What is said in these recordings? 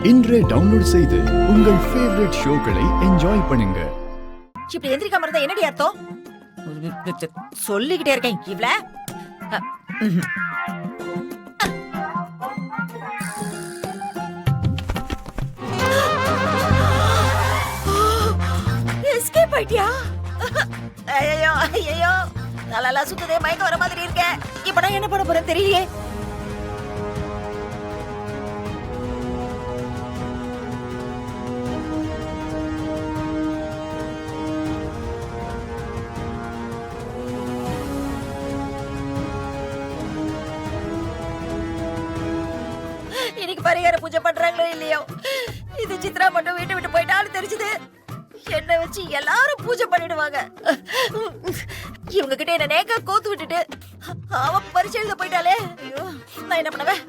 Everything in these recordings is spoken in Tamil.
இன்றே டவுன்லோட் செய்து உங்கள் ஃபேவரட் ஷோக்களை என்ஜாய் பண்ணுங்க. இப்படி எந்திரிக்காம இருந்தா என்னடி அர்த்தம்? சொல்லிக்கிட்டே இருக்கேன் இவ்ள. எஸ்கேப் ஆயிட்டியா? ஐயோ ஐயோ, நல்லா சுத்ததே, மயக்க வர மாதிரி இருக்க. இப்ப நான் என்ன பண்ண போறேன் தெரியலையே. இன்னைக்கு பரிகார பூஜை பண்றாங்களோ இல்லையோ, இது சித்ரா மட்டும் வீட்டை விட்டு போயிட்டாலும் தெரிஞ்சது என்ன வச்சு எல்லாரும் பூஜை பண்ணிடுவாங்க. இவங்க கிட்ட என்ன நேக்க கோத்து விட்டுட்டு அவ பரிசு எழுத போயிட்டாலே. ஐயோ, நான் என்ன பண்ணுவேன்?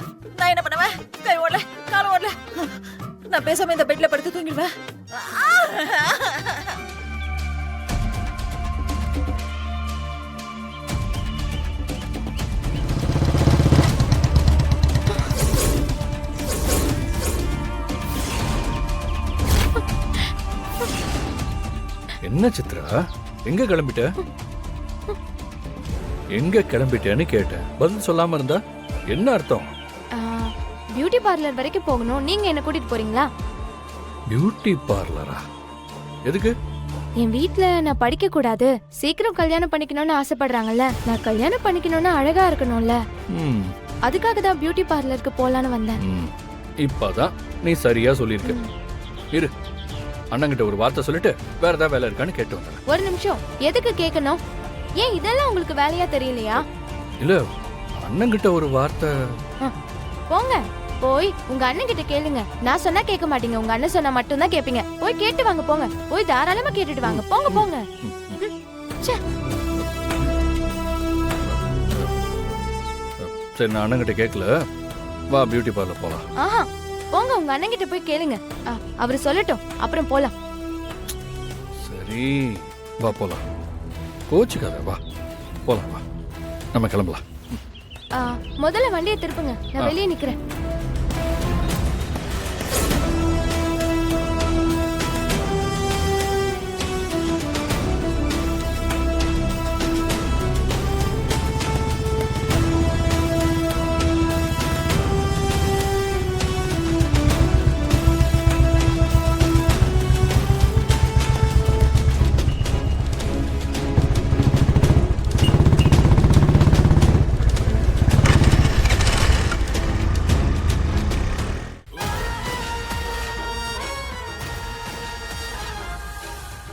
கை ஓடல, கால ஓடல. நான் பேசாம இந்த பெட்ல படுத்து தூங்கிடுவேன். என்ன சித்ரா, எங்க கிளம்பிட்டேன்னு கேட்டேன். பதில் சொல்லாம இருந்தா என்ன அர்த்தம்? பியூட்டி பார்லர் வரைக்கும் போகணும். நீங்க என்ன கூட்டிட்டு போறீங்களா? பியூட்டி பார்லரா? எதுக்கு? என் வீட்ல நான் படிக்க கூடாது, சீக்கிரம் கல்யாணம் பண்ணிக்கணும்னு ஆசைப்படுறாங்கல்ல. நான் கல்யாணம் பண்ணிக்கணும்னா அழகா இருக்கணும்ல, அதுக்காக தான் பியூட்டி பார்லருக்கு போலான்னு வந்தேன். இப்பதான் நீ சரியா சொல்லிருக்க. இரு, அண்ணங்கிட்ட ஒரு வார்த்தை சொல்லிட்டு வேற ஏதாவது வேலை இருக்கான்னு கேட்டு வந்தேன். ஒரு நிமிஷம், எதுக்கு கேட்கணும்? ஏன் இதெல்லாம் உங்களுக்கு வேலையா தெரியலையா? இல்ல, அண்ணங்கிட்ட ஒரு வார்த்தை. போங்க, போய் உங்க அண்ணன் கிட்ட கேளுங்க. நான் சொன்னா கேட்க மாட்டீங்க, உங்க அண்ணன் சொன்னா மட்டும் தான் கேப்பீங்க. போய் கேட்டு வாங்க, போங்க. போய் தாராளமா கேட்டுட்டு வாங்க, போங்க போங்க. சரி, நான் அண்ணங்கிட்ட கேட்கல, வா பியூட்டி பார்லர் போலாம். ஆஹா, போங்க, உங்க அண்ணன் கிட்ட போய் கேளுங்க. அவரு சொல்லட்டும், அப்புறம் போலாம். சரி, வா போலாம். கோச்சுக்காத, வா போலாம். வா, நம்ம கிளம்பலாம். முதல்ல வண்டியை திருப்புங்க, நான் வெளியே நிக்கிறேன்.